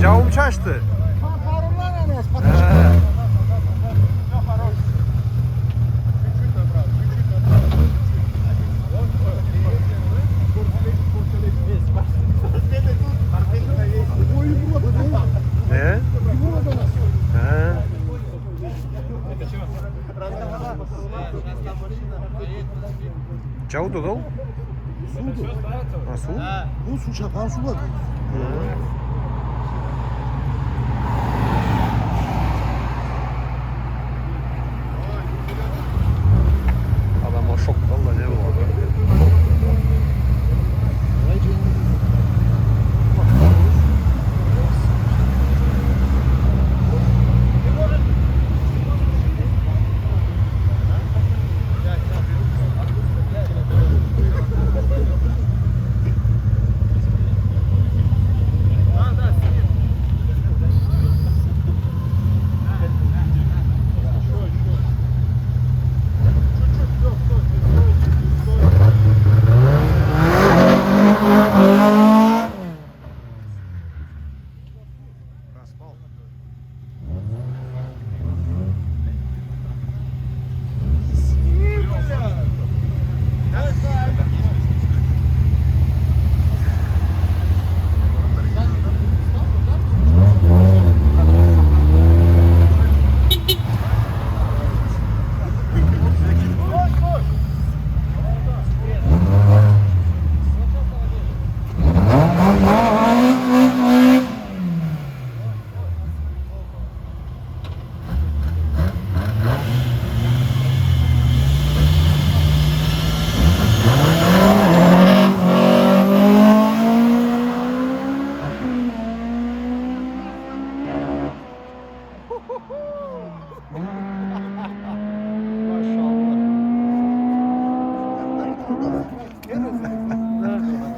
Cavum çaştı. Ne? He. Cavu da dol. Sudu. Nasıl? Bu su çapan su bakın. Adam o şok valla ne bu?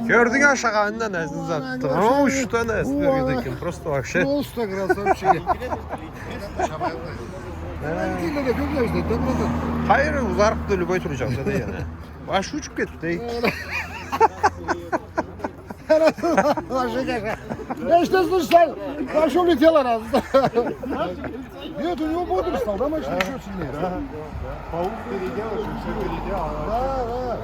Gördün aşağıdan ne zaten. Tamam что нас таким просто вообще. Просто красавчик. Yine de çok işte temizledin. Hayır uzarıp da любой duracak zaten yani. Baş uçup gitti. Başa gel. Ne işte sen? Başa uletiyorlar aslında. Нет, у него бодр стал, да, мальчик, еще сильнее. Паук переделаешь, и все переделал. Да, да.